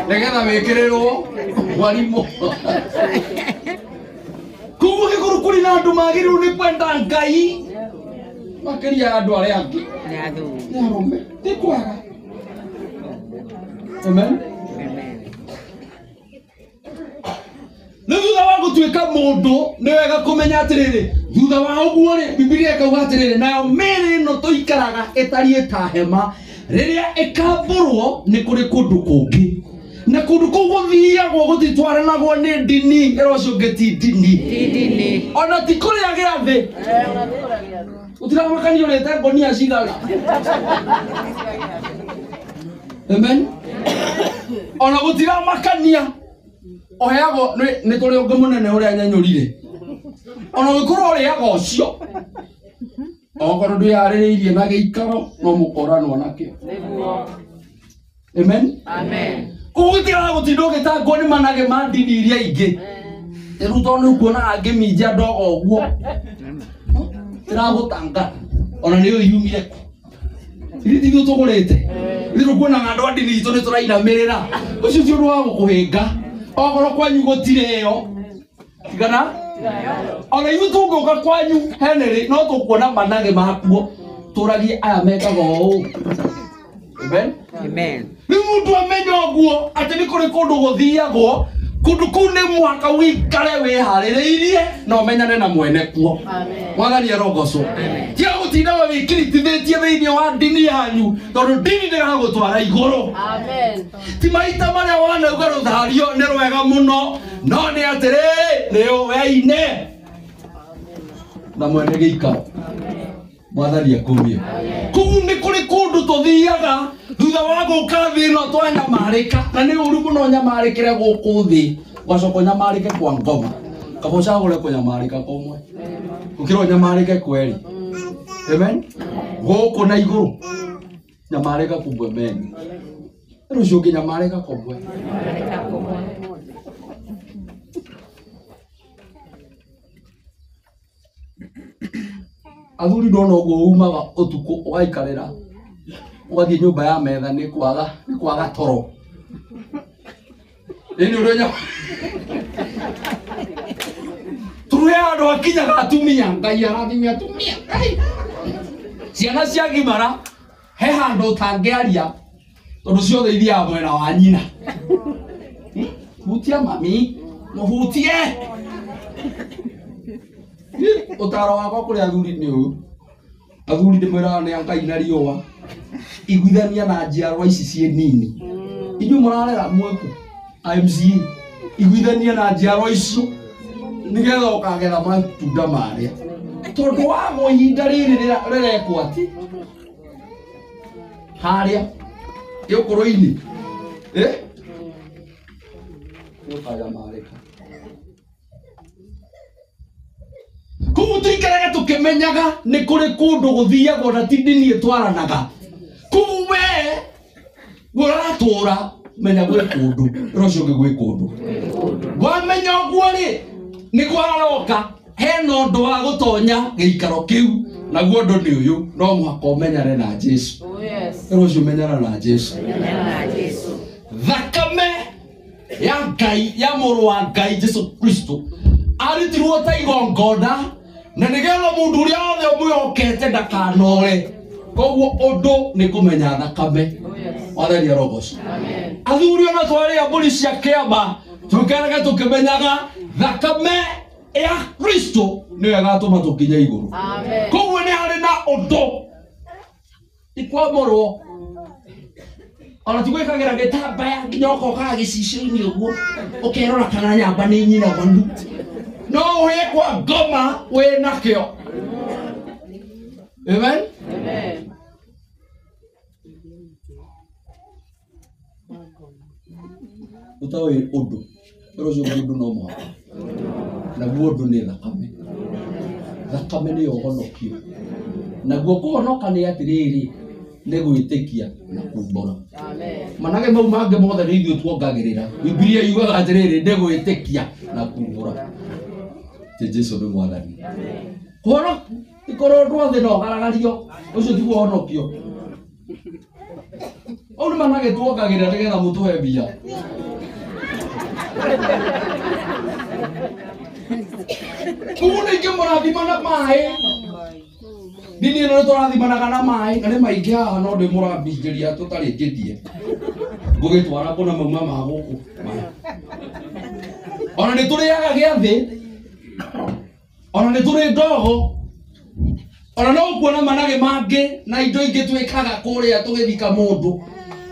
Negetha wekirerwo mwarimu. Kugu gikuru kuri na andu magiru ni kwenda Ngai. Makiria andu aria angi. Ni athu. Ni arume. Ti kwaga. Amen. Thutha wa gutuika mundu ni wega kumenya atiriri thutha wa uguo ri Biblia ikauga atiriri nayo miri no tuikaraga itari ta hema riria ikamburwo ni kuri kundu kungi na kundu kuu guthiagwo gutitwaranagwo ni ndini irocio ngeti ndini ona ti kuria giathi utiramakani urete ngonia cigari. Amen. Ona gutiramakania oheago ni turi ungi munene uria nyanyurire ona gikuru uriaga ucio okorwo nduyaririirie na giikaro no mukoranwo nakio. Amen. Amen. Kugutira gutinda ugitangwo ni manage ma ndini iria ingi iruto ni kuona angiminja ndogo uguo iragutanga ona ni uyumire ku irithi tugurite irithi kuona andu a ndini itu ni turainamirira ucio ti undu wa gukuhinga okorwo kwanyu gutireyo tigana ona yutunguka kwanyu henry no tukuona manage makuo turagie aya mekaga uu. Amen. Amen. Ni mundu amenya oguo ati ni kuri kundu guthiagwo kundu kuu ni mwaka wikare wihaririirie na umenyane na mwene kuo. Amen. Mwathani arogocwo. Amen. Tia gutinda wikiritithitie thiini wa ndini yanyu tondu ndini ndigagutwara iguru. Amen. Ti maita maria wanauga ruthario ni rwega muno no ni atiri ni uweine na mwene giikaro. Mwathani akumie. Kuu ni kuri kundu tuthiaga thutha wa guka thi no twanyamarika na ni uru muno nyamarikire guku thi gwacoko nyamarike kwa ngoma kaboca gure kunyamarika komwe ukiro nyamarike kweli. Amen. Guku na iguru nyamarika kubwe men rucio nginyamarika komwe athuri ndona uguo umaga utuku ukaikarira ugathie nyumba ya metha ni kwaga toro ini uronya turuya andu akinyaga atumia Ngai arathimia atumia ciana cia gimara he handu utangiaria tondu ciothe ithia mwena wa nyina hutia mami muhutie utaro wakwa kuri athuri ni uyu athuri ndimwiraga ni Ngai na riua igwithania na njiarwa ici cie nini inyu murarera mweku IMC igwithania na njiarwa icio nigetha ukagetha matunda maria tondu wa ihinda riri rirekwo ati haria gikuru-ini ukayamarika kuu tuikaraga tukimenyaga ni kuri kundu guthiagwo na ti ndini itwaranaga kuu we guratura menya gwi kundu rocio ngi gwi kundu wamenya uguo ri ni gwararoka hena undu wa gutonya giikaro kiu naguo undu ni uyu no muhaka umenyane na Jesu. Rocio menyana na Jesu. Thakame ya Ngai ya muru wa Ngai Jesu Kristo aritirwo ta igongona na nigetha mundu uria othe umwihokete ndakanore koguo undu ni kumenya thakame. Mwathani arogocwo. Athuri ona twaria mburi cia kiama tukeraga tukimenyaga thakame ya Kristo niyo igatuma tukinye iguru. Koguo ni hari na undu ikwamurwo ona tigwikagira gitambaya nginya ukokaga gicicio-ini uguo ukerora kana nyamba ni nyina wandu no uhe kwa ngoma winakio. Amen. Amen. Utawe undu rocio undu no muhaka naguo undu ni thakame. Thakame ni uhonokio naguo kuhonoka ni atiriri ni gwitikia na kumbura. Manage mau mange mothe ni ithuĩ tuongagĩrĩra. Biblia yugaga atiriri ni gwitikia na kumbura. Ti Jesu ni mwathani. Kuhonoka ikorwo ndwothe no garagario ucio ti kuhonokio. Onu manage tuokagira nigetha mutuhe mbia. Kuone ke murathimana mai. Nini no turathimanaga na mai, na ni maingi haha no ndi murambingiria tutarikitie. Ngugitwara kuna mauma ma guku. Ona ni turiaga giathi. Ona ni turi ndogo. Ona no kuona manage mangi na indo ingi twikaga kuria tugithika mundu.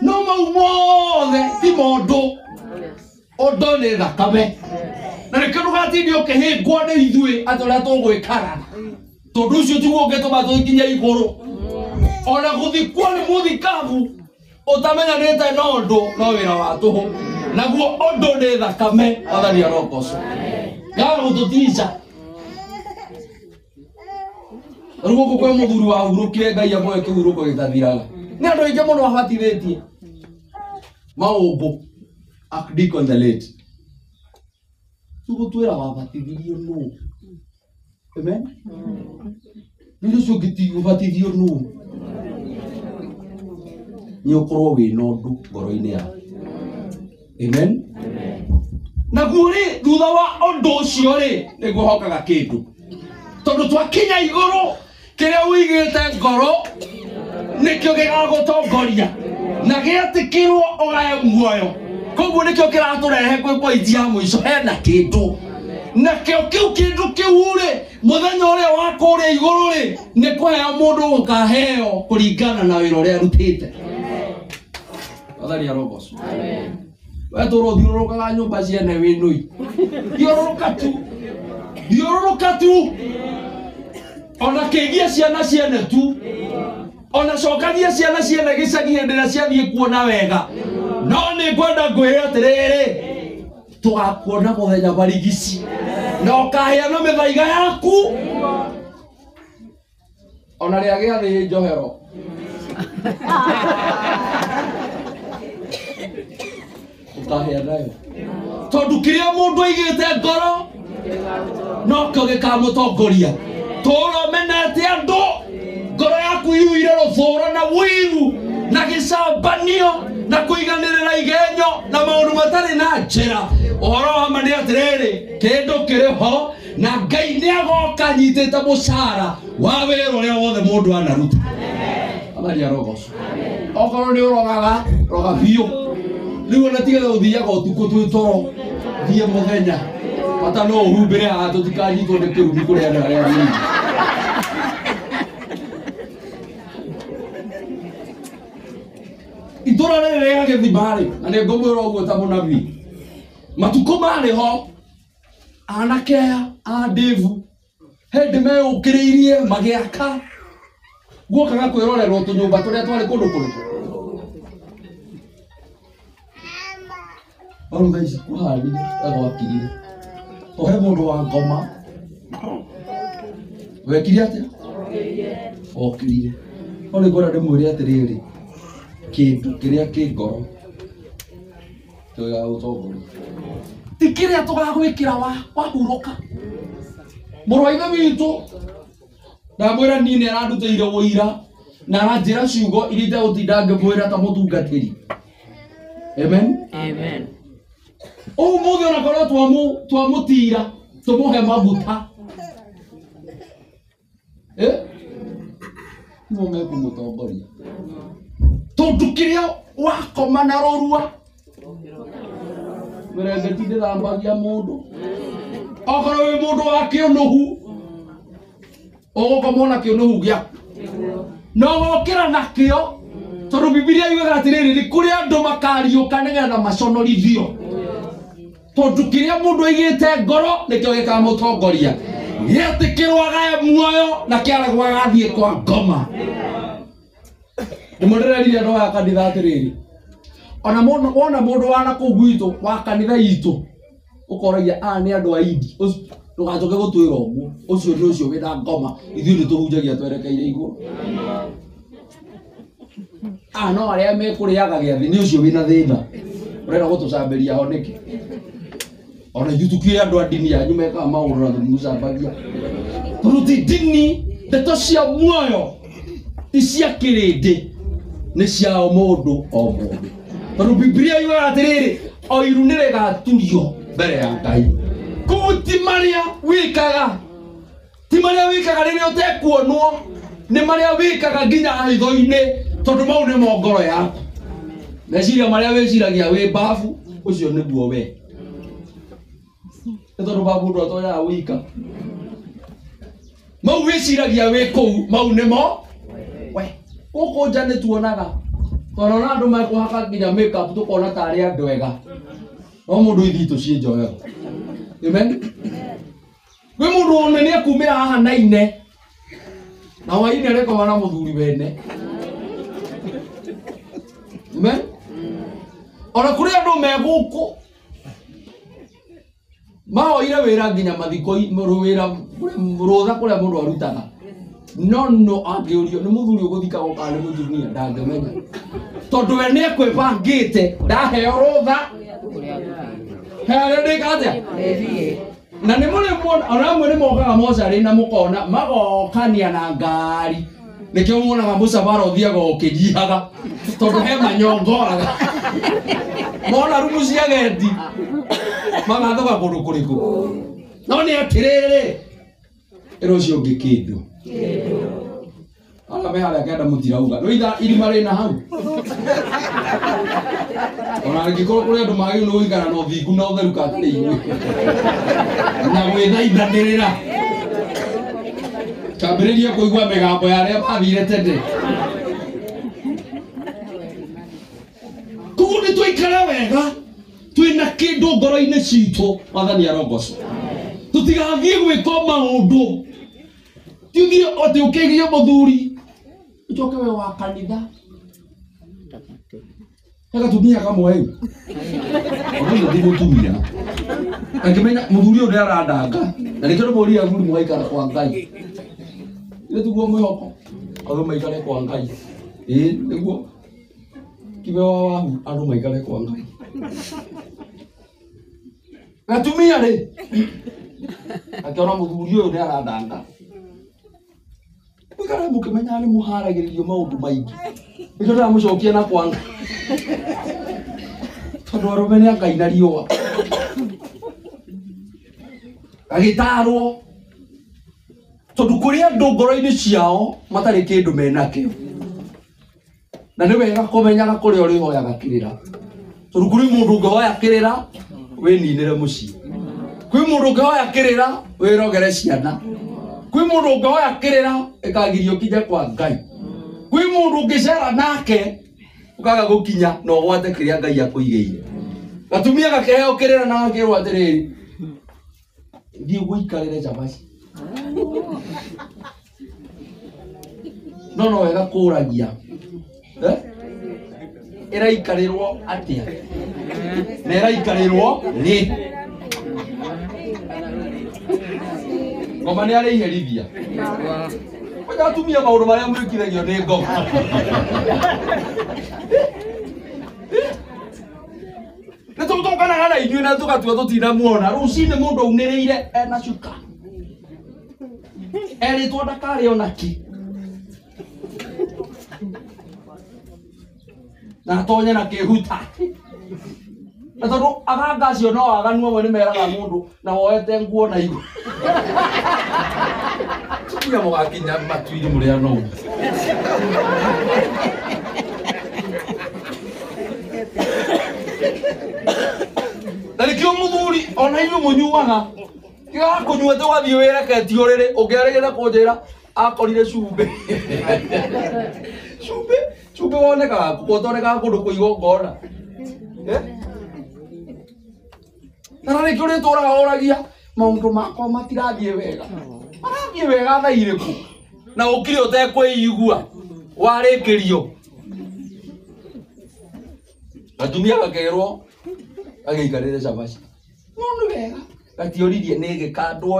No mau mothe ti mundu. Ondo ni thakame. Na ni kindu gatindi ukihingwo ni ithui atoria tugwikara. Tondu ucio tiguo ngituma tukinya iguru. Ona guthikwo ni muthikabu utamenyanite na undu no wira wa tuhu. Naguo undu ni thakame athani arokoso. Gaga gututicha. Rugo kwa muthuri wa hurukire Ngai amwe kihuruko gitathiraga. Ni andu aingi muno abatithitie. Maumbu akdik on the late. Tugo twira wabatithirio no. Amen. Ndio sio giti ubatithio no. Ni okoro we no ndu ngoro-ini ya. Amen. Na guri thutha wa undu ucio ri niguo hokaga kindu. Tondu twakinya iguru kiria wigite ngoro nikio gigagutongoria na giatikirwo ugae muoyo. Koguo nikio kiraturehe kwi pointi ya mwico hena kindu. Na kiu kindu kiu ri muthenya uria wa kuria iguru ri ni kuhea mundu ukaheo kuringana na wira uria arutite. Athani arogoco. Amen. Wetoro thiurukaga nyumba ciene winui. Thiuruka tu. Ona kigia ciana ciene tu. Ona cokania ciana ciene gicagi ndira ciathie kuona wega. No ni kwenda ngwira atiriri. Tugakuona muthenya barigici. Na ukaheana mithaiga yaku. Ona ria giathi njohero. Utaheana yo. Tondu kiria mundu aigite ngoro no kio gikamutongoria. Toro menete andu ngoro yaku yuire ruthura na wiru na gicambanio na kuiganirira igenyo na maundu matari na njira. Uhoro wa ni atiriri kindu kiriho na Ngai ni agoka nyitite mucara wa wira uria wothe mundu anaruta. Amen. Arogoco. Okorwo ni urogaga roga biu. Riu ona tiga uthiaga utuku twitoro thie muthenya. Ata no uhumbire haha tutikanyitwo ni kirumi kuria andu aria anini. Itura riri ria Githimari na ni ngumwira uguo ta munabii. Matuko mari ho anake a Devu hindi meyukiriirie magiaka guokaga kwirorerwo tunyumba turia twari kundu kuriku. Oru guys kuhari agwakirire. Ohe mundu wa ngoma. Wekiri atia? Okirire. Oni ngora ndimwire atiriri. Kindu kiria ki ngoro. Tuya utongoria. Tikiria tugagwikira wa huruka. Muru wa ithe witu. Ndamwira nini aranduteire wuira na aranjira ciugo iria itagutinda ngimwira ta mutungatiri. Amen. Amen. Umuthi ona korwo twamutira tumuhe maguta. Mume kumutongoria. Tondu kiria wakoma na rorua. Merengeti ndithambagia mundu. Okorwo wi mundu wa kiunuhu. Ugukoma na kiunuhu giaku. No gukira nakio. Tondu Biblia yugaga atiriri ni kuri andu makariuka nigetha maconorithio. Tondu kiria mundu aigite ngoro nikio gikamutongoria. Gietikirwo agae muoyo na kiaragwo agathie kwa ngoma. Nimurererire no ya kanitha atiriri. Ona mundu wana kuu gwitu wa kanitha itu ukoragia ni andu aidi. Ndugacoke gutwira uguo. Ucio ni ucio wina ngoma. Ithuĩ ni tuhunjagia twerekeire iguru. No aria mekuriaga giathi ni ucio wina thina. Urenda gutucamberia ho niki? Ona ithuĩ tukire andu a dini yanyu mekaga maundu na tumucambagia. Tondu ti dini ndeto cia muoyo ti cia kirindi. nĩ ciao mũndũ o mũndũ. Tondũ Biblia yugaga atĩrĩrĩ, o iru nĩ rĩgaturio mbere ya Ngai. Koguo ti marĩa wĩkaga, ti marĩa wĩkaga rĩrĩa ũtekuonwo, nĩ marĩa wĩkaga nginya hitho-inĩ, tondũ mau nĩmo ngoro yaku. Meciria marĩa wĩciragia wĩ mbabu, ũcio nĩguo we. Nĩ tondũ mbabu ndwatoyaga wĩika. Mau wĩciragia wĩ kũu, mau nĩmo we. Gũkũ nja nĩ tuonaga, tondũ na andũ mekũhaka nginya makeup tũkona tarĩ andũ ega. No mũndũ ithitũ ciĩ njohero. Amen. Gwĩ mũndũ one nĩ akumĩra haha na ine, na hwainĩ arekoma na mũthuri wene. Amen. Ona kũrĩ andũ me gũkũ mahoire wĩra nginya mathiko-inĩ, wĩra rũtha kũrĩa mũndũ arutaga. No angĩũrio nĩ mũthuri ũgũthikagwo kana nĩ mũtumia ndangĩmenya, tondũ we nĩ ekwĩbangĩte, ndaheo rũtha harĩa ndĩka atĩa. Na nĩ mũrĩ muona, ona amwe nĩ mokaga mocarĩ na mũkona magokania na ngari, nĩkĩo muonaga mũcabara ũthiaga ũkĩnyihaga, tondũ he manyongoraga. Mona rumu cia gendi magathoga kũndũ kũrĩkũ. No nĩ atĩrĩrĩ, ĩro ũcio ũngĩ kĩndũ ona me harĩa kenda mũtirauga no itha irima rĩna hau. Ona angĩkorwo kũrĩ andũ magĩrĩirwo gũikara na ũthingu na ũtheru katarĩ inyuĩ na gwĩthaithanĩrĩra, kambĩrĩria kũigua mĩgambo ya arĩa mathire tene. Koguo nĩ tũikare wega twĩna kĩndũ ngoro-inĩ citũ. Mwathani arogocwo. Tũtigathiĩ gwĩka maũndũ tuthiĩ atĩ ũkĩgie mũthuri ũcoke we wa kanitha agatumia kamwe hau. Ona nĩ ndĩmũtumia angĩmenya mũthuri ũyũ nĩ arandanga, na nĩkĩo ndĩmũria athuri mũgaikara kwa Ngai. Nĩ tiguo mwĩhoko andũ maikare kwa Ngai. Nĩguo kibe wahu andũ maikare kwa Ngai. Gatumia rĩ akĩona mũthuri ũyũ nĩ arandanga, mũikare mũkĩmenya nĩ mũharagĩrĩrio maũndũ maingĩ. Nĩkĩo ndĩramũcokia na kwa Ngai, tondũ arũme nĩ a Ngai na riũa. Agĩtarwo tondũ kũrĩ andũ ngoro-inĩ ciao matarĩ kĩndũ menakĩo, na nĩ wega kũmenyaga kũrĩa ũrĩhoyaga kĩrĩra, tondũ kũrĩ mũndũ ũngĩhoya kĩrĩra wĩninĩre mũciĩ, kwĩ mũndũ ũngĩhoya kĩrĩra wĩrogere ciana, kwĩ mũndũ ũngĩhoya kĩrĩra ĩkagirio kinya kwa Ngai, kwĩ mũndũ ũngĩcera nake ũkaga gũkinya na ũgwate kĩrĩa Ngai akũigĩire. Gatumia gakĩheo kĩrĩra na gakĩrwo atĩrĩrĩ, thiĩ gũikarĩre cabaci. No wega kũragia ĩraikarĩrwo atĩa na ĩraikarĩrwo nĩ ngoma nĩ arĩiherithia. Atumia maũndũ marĩa mwĩkithagio nĩ ngoma. Nĩ tũtũkanaga na inyuĩ na tũgatua tũtinamuona. Rũcinĩ mũndũ aunĩrĩire ena cuka, erĩtwo ndakarĩ ona kĩ, na atonye na kĩhuta. Na tondũ aganga acio no aganu amwe nĩ meraga mũndũ na woete nguo na igũrũ. Tumia mũgakinya matu-inĩ mũrĩa no. Na nĩkĩo mũthuri ona inyuĩ mũnyuaga, tiga kũnyua atĩ wathiĩ wĩreketio rĩrĩ ũngĩarĩgĩra kũnjĩra akorire cumbĩ. Cumbĩ wonekaga gũtonekaga kũndũ kũigwo ngona. Na nĩkĩo rĩtũraga ũragia maũndũ makwa matirathiĩ wega. Marathiĩ wega thaa irĩkũ na ũkire ũtekwĩigua warĩkĩrio. Gatumia gakerwo agĩikarĩre cabaci. No nĩ wega gatioririe nĩ gĩkandwo.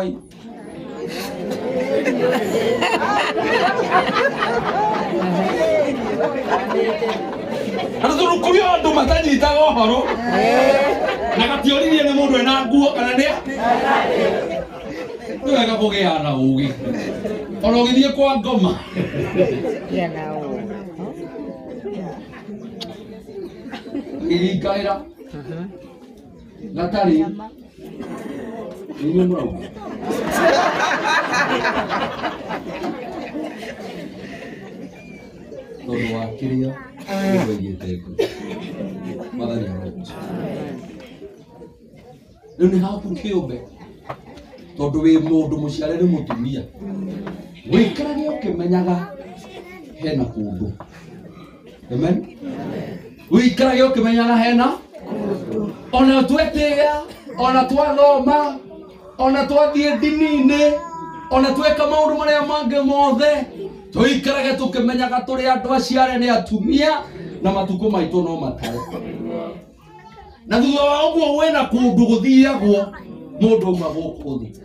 Tondũ kũrĩ andũ matanyitaga ũhoro na gatioririe nĩ mũndũ ena nguo kana nĩ wega kũgĩa na ũgĩ. Ona ũgĩthiĩ kwa ngoma irikaira gatari ni murau tondu wa kiria ndigite ku mathari roho ni hapo kiumbe tondu wi mundu muciare ni mutumia wikarage ukimenyaga hena kundu. Amen. Wikarage ukimenyaga hena ona twetiga ona twathoma ona twathie ndini-ini ona tweka maundu maria mangi mothe tuikarage tukimenyaga turi andu aciare ni atumia na matuko maitu no matare na thutha wa uguo wena kundu guthiagwo mundu uma gukuthi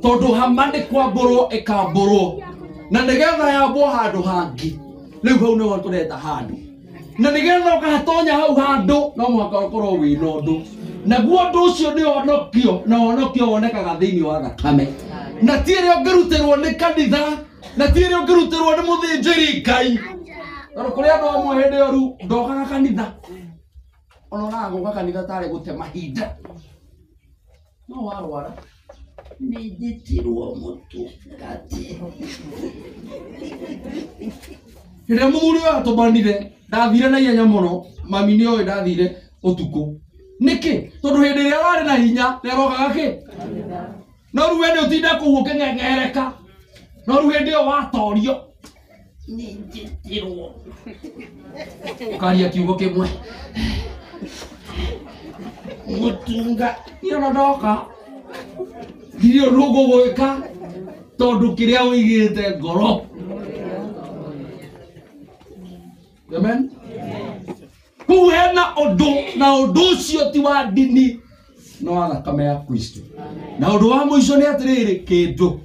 tondu hama ni kwamburwo ikamburwo na nigetha yambwo handu hangi riu hau niho tureta handu na nigetha ukahatonya hau handu no muhaka ukorwo wina undu naguo undu ucio ni onokio na onokio wonekaga thiini wa thakame na tiere ungirutirwo ni kanitha na tiere ungirutirwo ni muthinjiri Ngai tondu kuri andu amwe hindi iyo riu ndokaga kanitha ona guka kanitha tari gute mahinda no warwara ni njitirwo mutungati ira muthuri wa tumanire ndathire na ihenya muno mami ni oy ndathire utuku niki tondu hindi ria wari na hinya nerogaga ki no riu wene utinda kuu uking'eng'ereka no riu hindi iyo watorio ni njitirwo ukaria kiugo kimwe mutunga iyo ndoka ndio rugo gwika tondu kiria wigite ngoro. Amen. Kuhena undu na undu ucio ti wa dini no athakame ya Kristo na undu wa muico ni atiriri kindu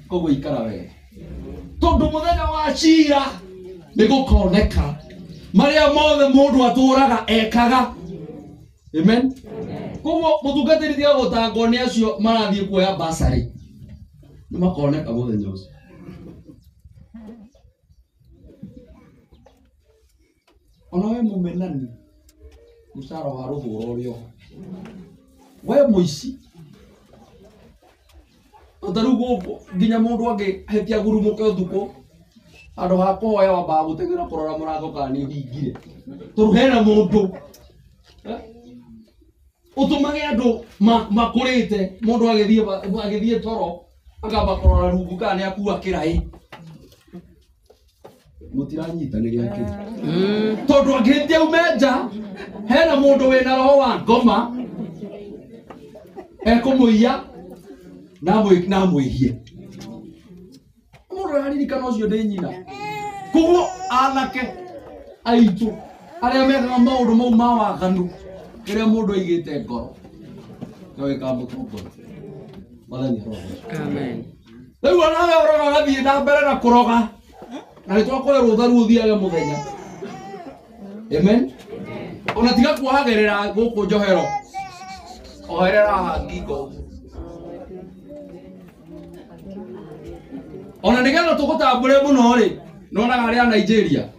koguo ikara wega tondu muthenya wa cira ni gukoneka maria mothe mundu aturaga ekaga. Amen. Koguo mutungatiri thia gutangwo ni acio marathie kuoya basari ni makoneka muthenya ucio. Ona we mumenani musara wa ruhuro urio we muici utaru guku nginya mundu angi hetia gurumuke uthuku andu ha kuoya wamba gutegera kurora murango kana ni hingire turuhera mundu utumage andu makurite mundu agithie toro akamba kurora rungu kana ni akua kirai mutiranyitaniria ki tondu angitia umenja hena mundu wina roho wa ngoma ekumuia na mwihie mundu aririkana ucio ndi nyina koguo anake aitu aria mekaga maundu mau ma waganu kiria mundu aigite ngoro no ikamutongoria mathani roho. Amen. Riu onawe uroga gathie na mbere na kuroga na nitwakorerwo utharu uthiage muthenya. Amen. Ona tiga kuhagerera guku njohero oherera hangingo ona nigetha tugutambure muno ri nona gari ya Nigeria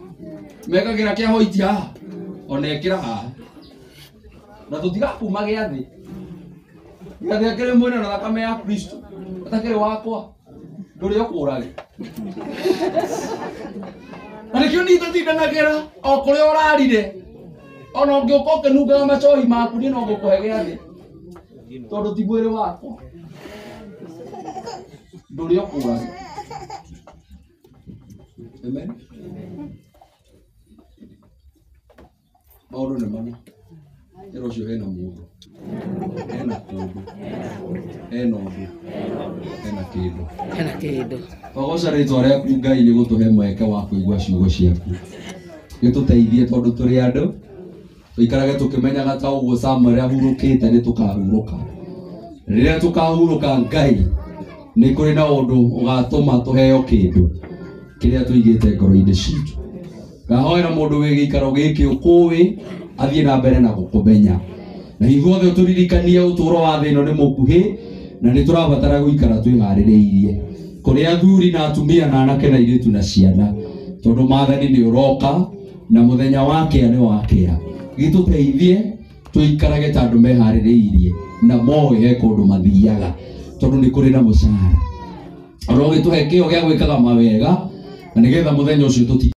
mekagira kia hoiti haha ona ekira haha na tutiga kuma giathi giathi akire mwena na thakame ya Kristo atakire wakwa nduri okuragi na nikio ni tutindanagira o kuri orarire ona ungiuka ukinungaga macohi maku ni no ngukuhe giathi tondu ti mwiri wakwa nduri okuragi. Amen. Maundu ni mana ira ucio hena mundu hena kundu hena undu hena kindu ogoca ritwa riaku Ngai ni gutuhe mweke wa kuigua ciugo ciaku gituteithie tondu turi andu tuikarage tukimenyaga ta uguo Samuel ahurukite ni tukahuruka riria tukahuruka Ngai ni kuri na undu ugatuma tuheo kindu kiria tuigite ngoro-ini citu ngahoera mundu wi gikaro giki ukuwi athie na mbere na gukumenya na ithuothe uturirikanie uturo wa thino ni mukuhi na ni turabatara guikara twihaririirie kuri athuri na atumia na anake na iritu na ciana tondu mathani ni uroka na muthenya wake ni wakira gituteithie tuikarage tandu mehaririirie na moe he kundu mathiaga tondu ni kuri na mucara oro gituhe kio gya gwikaga mawega na nigetha muthenya ucio tuti